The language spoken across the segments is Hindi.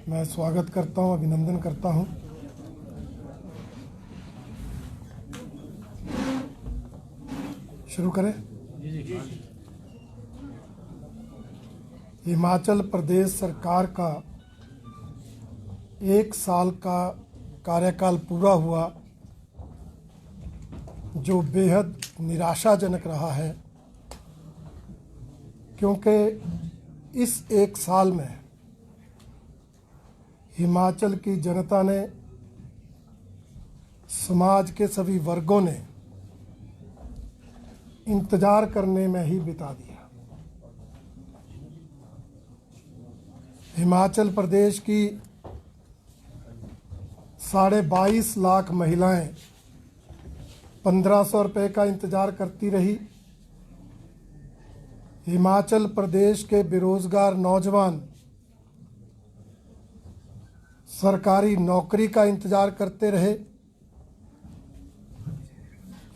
मैं स्वागत करता हूं, अभिनंदन करता हूं। शुरू करें। हिमाचल प्रदेश सरकार का 1 साल का कार्यकाल पूरा हुआ, जो बेहद निराशाजनक रहा है, क्योंकि इस 1 साल में हिमाचल की जनता ने, समाज के सभी वर्गों ने इंतजार करने में ही बिता दिया। हिमाचल प्रदेश की 22.5 लाख महिलाएं 1500 रुपये का इंतजार करती रही। हिमाचल प्रदेश के बेरोजगार नौजवान सरकारी नौकरी का इंतजार करते रहे।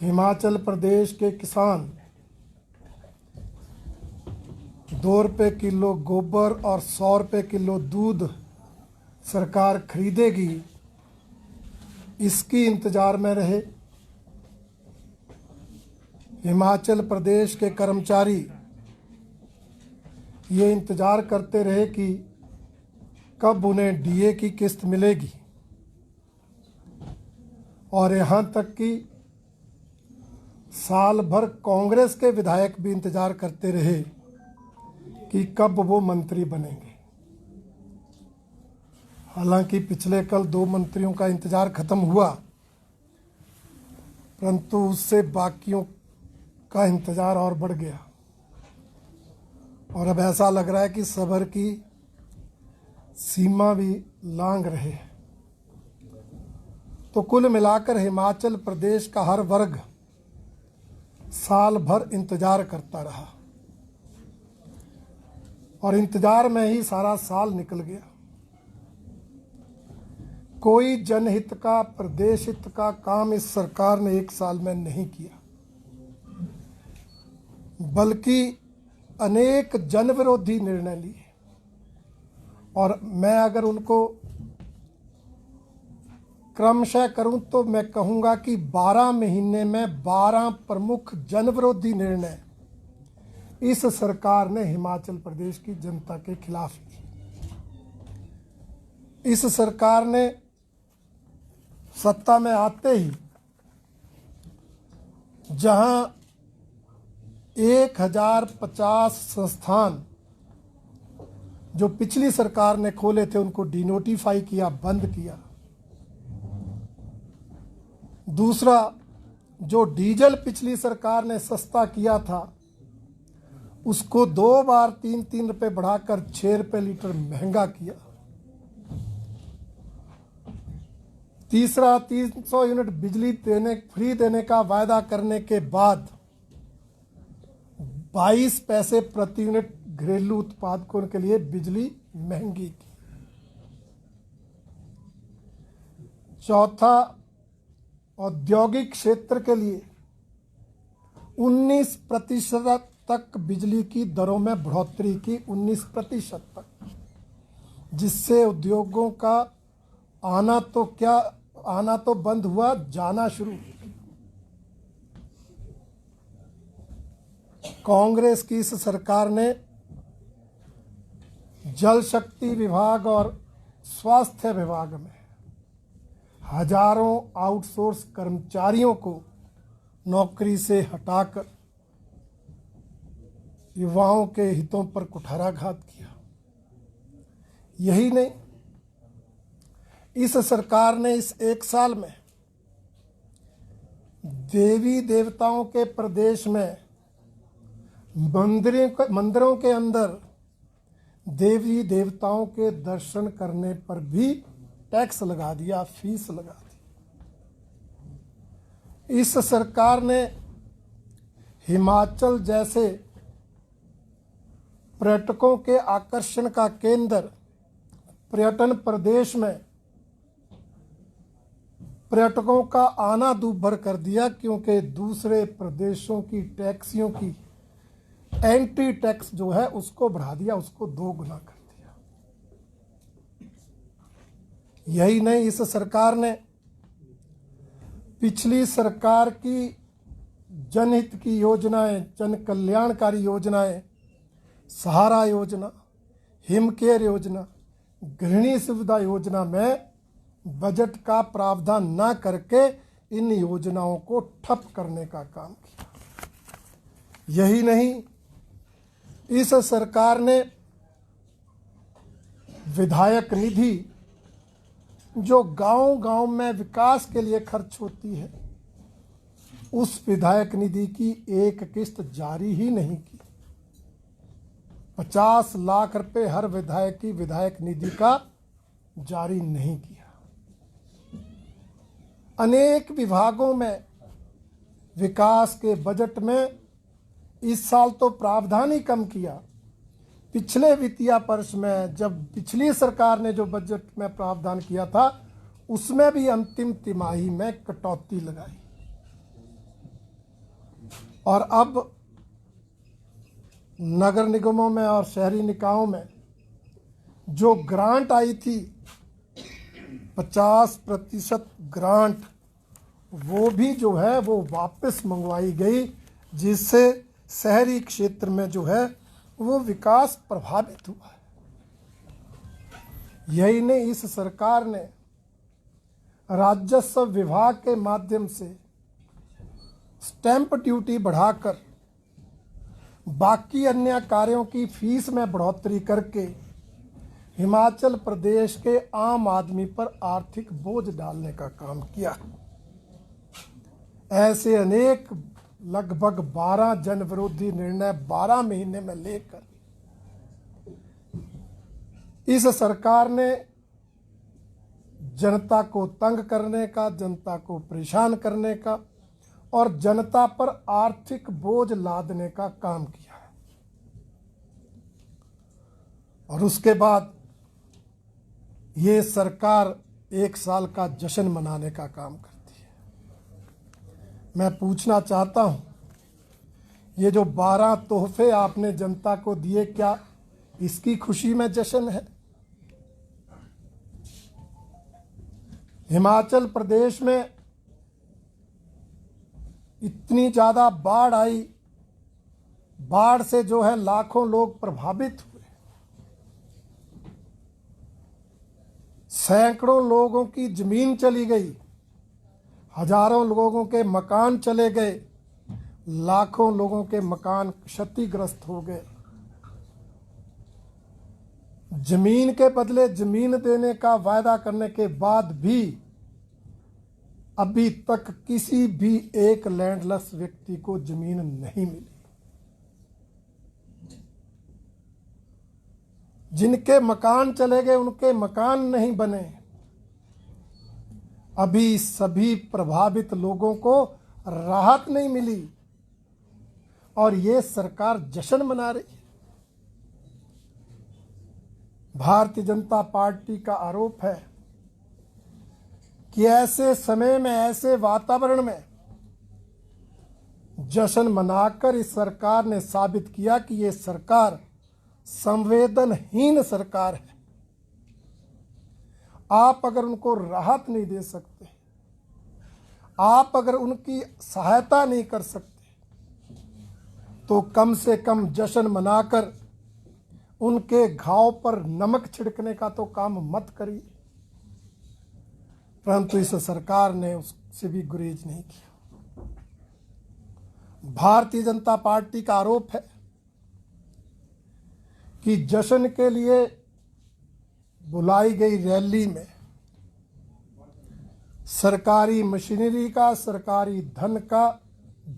हिमाचल प्रदेश के किसान 2 रुपये किलो गोबर और 100 रुपये किलो दूध सरकार खरीदेगी, इसकी इंतजार में रहे। हिमाचल प्रदेश के कर्मचारी ये इंतजार करते रहे कि कब उन्हें डीए की किस्त मिलेगी, और यहाँ तक कि साल भर कांग्रेस के विधायक भी इंतजार करते रहे कि कब वो मंत्री बनेंगे। हालांकि पिछले कल 2 मंत्रियों का इंतजार खत्म हुआ, परंतु उससे बाकियों का इंतजार और बढ़ गया, और अब ऐसा लग रहा है कि सब्र की सीमा भी लांघ रहे हैं। तो कुल मिलाकर हिमाचल प्रदेश का हर वर्ग साल भर इंतजार करता रहा, और इंतजार में ही सारा साल निकल गया। कोई जनहित का, प्रदेश हित का काम इस सरकार ने 1 साल में नहीं किया, बल्कि अनेक जन विरोधी निर्णय लिए। और मैं अगर उनको क्रमशः करूं तो मैं कहूंगा कि 12 महीने में 12 प्रमुख जन विरोधी निर्णय इस सरकार ने हिमाचल प्रदेश की जनता के खिलाफ लिए। इस सरकार ने सत्ता में आते ही जहां 1050 संस्थान जो पिछली सरकार ने खोले थे उनको डिनोटिफाई किया, बंद किया। दूसरा, जो डीजल पिछली सरकार ने सस्ता किया था उसको 2 बार 3-3 रुपये बढ़ाकर 6 रुपये लीटर महंगा किया। तीसरा, 300 यूनिट बिजली फ्री देने का वायदा करने के बाद 22 पैसे प्रति यूनिट घरेलू उत्पादकों के लिए बिजली महंगी की। चौथा, औद्योगिक क्षेत्र के लिए 19% तक बिजली की दरों में बढ़ोतरी की, 19% तक, जिससे उद्योगों का आना तो बंद हुआ, जाना शुरू। कांग्रेस की इस सरकार ने जल शक्ति विभाग और स्वास्थ्य विभाग में हजारों आउटसोर्स कर्मचारियों को नौकरी से हटाकर युवाओं के हितों पर कुठाराघात किया। यही नहीं, इस सरकार ने इस 1 साल में देवी देवताओं के प्रदेश में मंदिरों के अंदर देवी देवताओं के दर्शन करने पर भी टैक्स लगा दिया, फीस लगा दी। इस सरकार ने हिमाचल जैसे पर्यटकों के आकर्षण का केंद्र पर्यटन प्रदेश में पर्यटकों का आना दूभर कर दिया, क्योंकि दूसरे प्रदेशों की टैक्सियों की एंट्री टैक्स जो है उसको बढ़ा दिया, उसको 2 गुना कर दिया। यही नहीं, इस सरकार ने पिछली सरकार की जनहित की योजनाएं, जन कल्याणकारी योजनाएं, सहारा योजना, हिमकेयर योजना, गृहिणी सुविधा योजना में बजट का प्रावधान न करके इन योजनाओं को ठप करने का काम किया। यही नहीं, इस सरकार ने विधायक निधि जो गांव-गांव में विकास के लिए खर्च होती है, उस विधायक निधि की एक किस्त जारी ही नहीं की। 50 लाख रुपए हर विधायक की विधायक निधि का जारी नहीं किया। अनेक विभागों में विकास के बजट में इस साल तो प्रावधान ही कम किया। पिछले वित्तीय वर्ष में जब पिछली सरकार ने जो बजट में प्रावधान किया था, उसमें भी अंतिम तिमाही में कटौती लगाई। और अब नगर निगमों में और शहरी निकायों में जो ग्रांट आई थी 50% ग्रांट, वो भी जो है वो वापस मंगवाई गई, जिससे शहरी क्षेत्र में जो है वो विकास प्रभावित हुआ है। यही नहीं, इस सरकार ने राजस्व विभाग के माध्यम से स्टैंप ड्यूटी बढ़ाकर बाकी अन्य कार्यों की फीस में बढ़ोतरी करके हिमाचल प्रदेश के आम आदमी पर आर्थिक बोझ डालने का काम किया। ऐसे अनेक लगभग 12 जन विरोधी निर्णय 12 महीने में लेकर इस सरकार ने जनता को तंग करने का, जनता को परेशान करने का और जनता पर आर्थिक बोझ लादने का काम किया है। और उसके बाद ये सरकार 1 साल का जश्न मनाने का काम करती है। मैं पूछना चाहता हूं, ये जो 12 तोहफे आपने जनता को दिए, क्या इसकी खुशी में जश्न है? हिमाचल प्रदेश में इतनी ज़्यादा बाढ़ आई, बाढ़ से जो है लाखों लोग प्रभावित हुए, सैकड़ों लोगों की जमीन चली गई, हजारों लोगों के मकान चले गए, लाखों लोगों के मकान क्षतिग्रस्त हो गए। जमीन के बदले जमीन देने का वायदा करने के बाद भी अभी तक किसी भी एक लैंडलेस व्यक्ति को जमीन नहीं मिली। जिनके मकान चले गए उनके मकान नहीं बने। अभी सभी प्रभावित लोगों को राहत नहीं मिली और ये सरकार जश्न मना रही है। भारतीय जनता पार्टी का आरोप है कि ऐसे समय में, ऐसे वातावरण में जश्न मनाकर इस सरकार ने साबित किया कि ये सरकार संवेदनहीन सरकार है। आप अगर उनको राहत नहीं दे सकते, आप अगर उनकी सहायता नहीं कर सकते, तो कम से कम जश्न मनाकर उनके घाव पर नमक छिड़कने का तो काम मत करिए। परंतु इस सरकार ने उससे भी गुरेज नहीं किया। भारतीय जनता पार्टी का आरोप है कि जश्न के लिए बुलाई गई रैली में सरकारी मशीनरी का, सरकारी धन का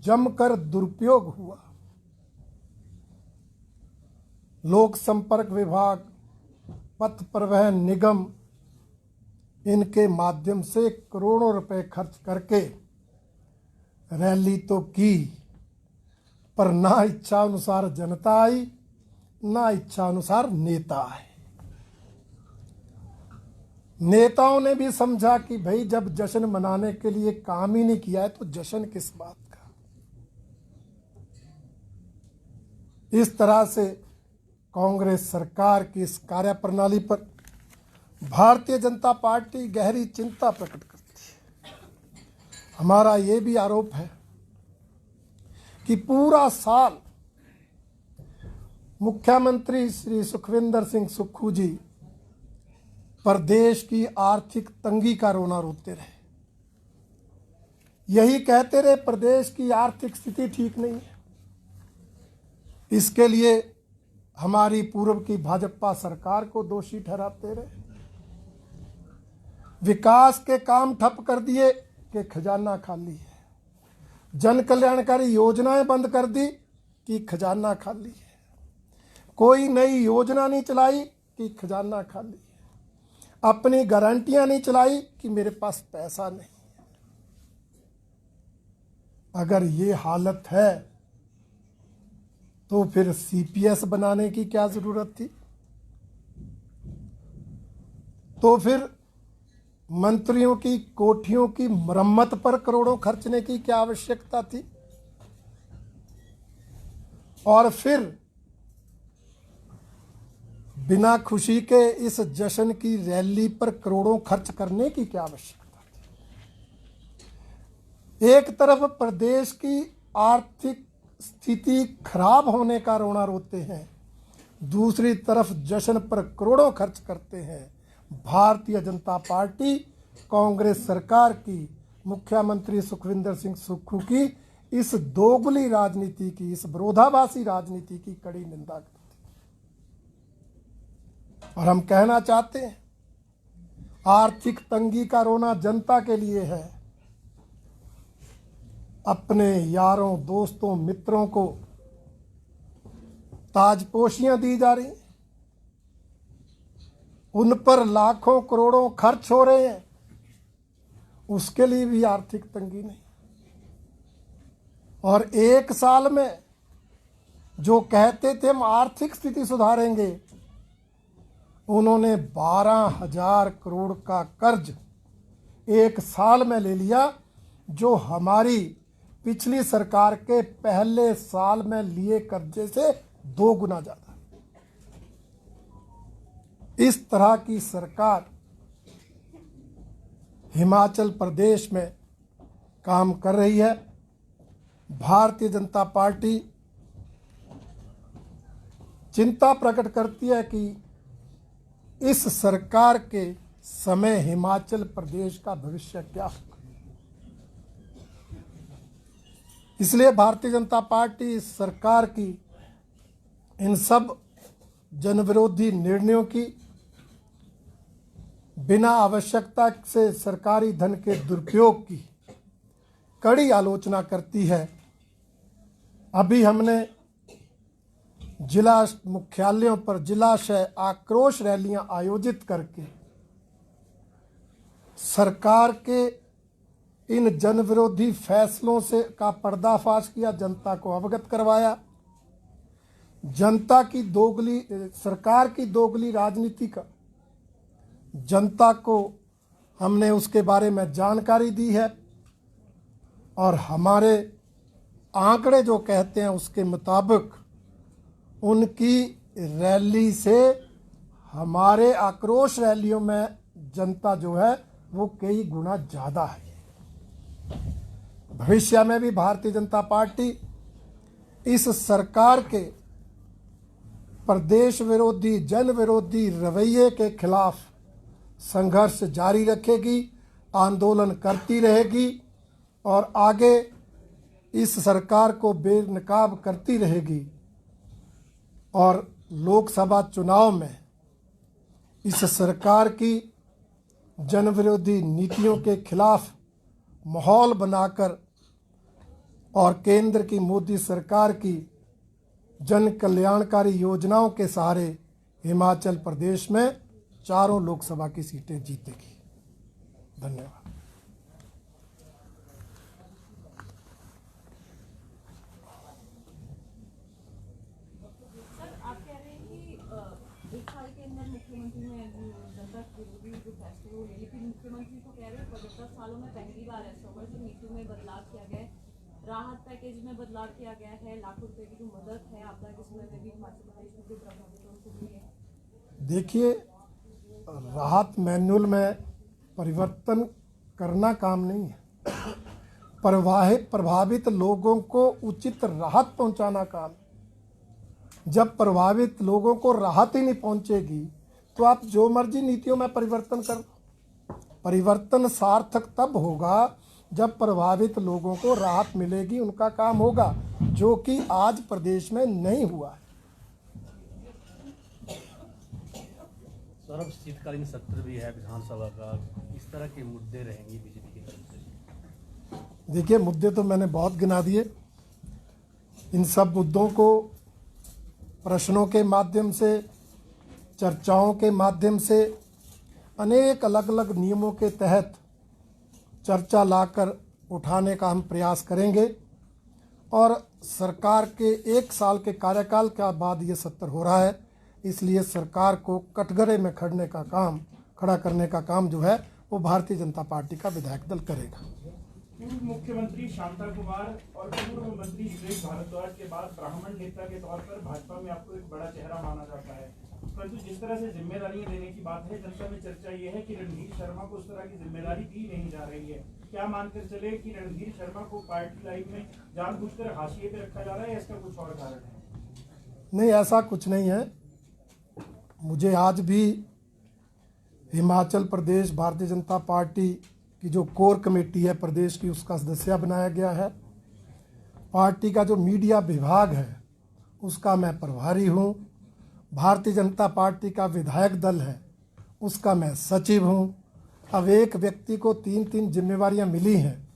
जमकर दुरुपयोग हुआ। लोक संपर्क विभाग, पथ परिवहन निगम, इनके माध्यम से करोड़ों रुपए खर्च करके रैली तो की, पर ना इच्छा अनुसार जनता आई, ना इच्छा अनुसार नेता आए। नेताओं ने भी समझा कि भाई जब जश्न मनाने के लिए काम ही नहीं किया है तो जश्न किस बात का। इस तरह से कांग्रेस सरकार की इस कार्यप्रणाली पर भारतीय जनता पार्टी गहरी चिंता प्रकट करती है। हमारा ये भी आरोप है कि पूरा साल मुख्यमंत्री श्री सुखविंदर सिंह सुक्खू जी प्रदेश की आर्थिक तंगी का रोना रोते रहे। यही कहते रहे प्रदेश की आर्थिक स्थिति ठीक नहीं है। इसके लिए हमारी पूर्व की भाजपा सरकार को दोषी ठहराते रहे। विकास के काम ठप कर दिए कि खजाना खाली है, जन कल्याणकारी योजनाएं बंद कर दी कि खजाना खाली है, कोई नई योजना नहीं चलाई कि खजाना खाली है, अपनी गारंटियां नहीं चलाई कि मेरे पास पैसा नहीं। अगर ये हालत है तो फिर सीपीएस बनाने की क्या जरूरत थी? तो फिर मंत्रियों की कोठियों की मरम्मत पर करोड़ों खर्चने की क्या आवश्यकता थी? और फिर बिना खुशी के इस जश्न की रैली पर करोड़ों खर्च करने की क्या आवश्यकता थी? एक तरफ प्रदेश की आर्थिक स्थिति खराब होने का रोना रोते हैं, दूसरी तरफ जश्न पर करोड़ों खर्च करते हैं। भारतीय जनता पार्टी कांग्रेस सरकार की, मुख्यमंत्री सुखविंदर सिंह सुक्खू की इस दोगली राजनीति की, इस विरोधाभासी राजनीति की कड़ी निंदा करती है। और हम कहना चाहते हैं, आर्थिक तंगी का रोना जनता के लिए है। अपने यारों, दोस्तों, मित्रों को ताजपोशियां दी जा रही, उन पर लाखों करोड़ों खर्च हो रहे हैं, उसके लिए भी आर्थिक तंगी नहीं। और एक साल में जो कहते थे हम आर्थिक स्थिति सुधारेंगे, उन्होंने 12,000 करोड़ का कर्ज एक साल में ले लिया, जो हमारी पिछली सरकार के पहले साल में लिए कर्जे से 2 गुना ज्यादा। इस तरह की सरकार हिमाचल प्रदेश में काम कर रही है। भारतीय जनता पार्टी चिंता प्रकट करती है कि इस सरकार के समय हिमाचल प्रदेश का भविष्य क्या होगा। इसलिए भारतीय जनता पार्टी इस सरकार की इन सब जनविरोधी निर्णयों की, बिना आवश्यकता से सरकारी धन के दुरुपयोग की कड़ी आलोचना करती है। अभी हमने जिला मुख्यालयों पर जिलाशय आक्रोश रैलियां आयोजित करके सरकार के इन जनविरोधी फैसलों से का पर्दाफाश किया, जनता को अवगत करवाया। जनता की दोगली, सरकार की दोगली राजनीति का जनता को हमने उसके बारे में जानकारी दी है। और हमारे आंकड़े जो कहते हैं उसके मुताबिक उनकी रैली से हमारे आक्रोश रैलियों में जनता जो है वो कई गुना ज़्यादा है। भविष्य में भी भारतीय जनता पार्टी इस सरकार के प्रदेश विरोधी, जन विरोधी रवैये के खिलाफ संघर्ष जारी रखेगी, आंदोलन करती रहेगी और आगे इस सरकार को बेनकाब करती रहेगी। और लोकसभा चुनाव में इस सरकार की जनविरोधी नीतियों के खिलाफ माहौल बनाकर और केंद्र की मोदी सरकार की जन कल्याणकारी योजनाओं के सहारे हिमाचल प्रदेश में 4 लोकसभा की सीटें जीतेगी। धन्यवाद। सर, आप कह रहे हैं कि एक साल के अंदर मुख्यमंत्री ने जनता विरोधी जो फैसले वो ले, लेकिन मुख्यमंत्री तो कह रहे हैं 75 सालों में पहली बार ऐसा होगा जो नीति में बदलाव किया गया है, राहत पैकेज में बदलाव किया गया है, लाखों रुपए की जो मदद है आपदा के समय में भी हिमाचल प्रदेश में जो प्रभावित है उनको दी है। देखिए, राहत मैनुअल में परिवर्तन करना काम नहीं है। प्रभावित लोगों को उचित राहत पहुंचाना काम है। जब प्रभावित लोगों को राहत ही नहीं पहुंचेगी तो आप जो मर्जी नीतियों में परिवर्तन कर लो। परिवर्तन सार्थक तब होगा जब प्रभावित लोगों को राहत मिलेगी, उनका काम होगा, जो कि आज प्रदेश में नहीं हुआ है। सर, अब शीतकालीन सत्र भी है विधानसभा का, इस तरह के मुद्दे रहेंगे बीजेपी की तरफ से? देखिए, मुद्दे तो मैंने बहुत गिना दिए। इन सब मुद्दों को प्रश्नों के माध्यम से, चर्चाओं के माध्यम से, अनेक अलग अलग नियमों के तहत चर्चा लाकर उठाने का हम प्रयास करेंगे। और सरकार के 1 साल के कार्यकाल के बाद ये सत्र हो रहा है, इसलिए सरकार को कटघरे में खड़ा करने का काम जो है वो भारतीय जनता पार्टी का विधायक दल करेगा। पूर्व मुख्यमंत्री शांता कुमार और पूर्व मंत्री सुरेश भारद्वाज के बाद ब्राह्मण नेता के तौर पर भाजपा में आपको एक बड़ा चेहरा माना जाता है, परंतु जिस तरह से जिम्मेदारियां देने की बात है, जनता में चर्चा ये है कि रणधीर शर्मा को उस तरह की जिम्मेदारी दी नहीं जा रही है। क्या मानकर चले कि रणधीर शर्मा को पार्टी लाइन में जानबूझकर हाशिए पे रखा जा रहा है या इसका कुछ और कारण है? नहीं, ऐसा कुछ नहीं है। मुझे आज भी हिमाचल प्रदेश भारतीय जनता पार्टी की जो कोर कमेटी है प्रदेश की, उसका सदस्य बनाया गया है। पार्टी का जो मीडिया विभाग है उसका मैं प्रभारी हूँ। भारतीय जनता पार्टी का विधायक दल है उसका मैं सचिव हूँ। अब एक व्यक्ति को 3-3 जिम्मेवारियाँ मिली हैं,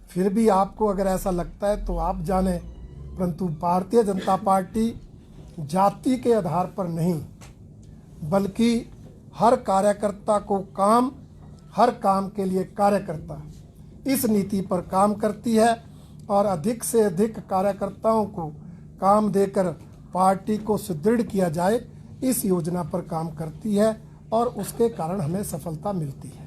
फिर भी आपको अगर ऐसा लगता है तो आप जाने, परंतु भारतीय जनता पार्टी जाति के आधार पर नहीं, बल्कि हर कार्यकर्ता को काम, हर काम के लिए कार्यकर्ता, इस नीति पर काम करती है। और अधिक से अधिक कार्यकर्ताओं को काम देकर पार्टी को सुदृढ़ किया जाए, इस योजना पर काम करती है और उसके कारण हमें सफलता मिलती है।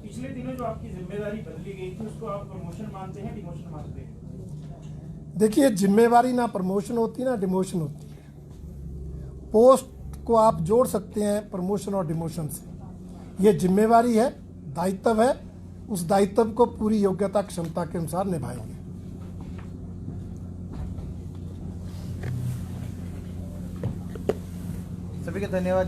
पिछले दिनों जो आपकी जिम्मेदारी बदली गई थी, उसको आप प्रमोशन मानते हैं, डिमोशन मानते हैं? देखिए, जिम्मेवारी ना प्रमोशन होती ना डिमोशन होती है। पोस्ट को आप जोड़ सकते हैं प्रमोशन और डिमोशन से। ये जिम्मेवारी है, दायित्व है, उस दायित्व को पूरी योग्यता क्षमता के अनुसार निभाएंगे। सभी का धन्यवाद।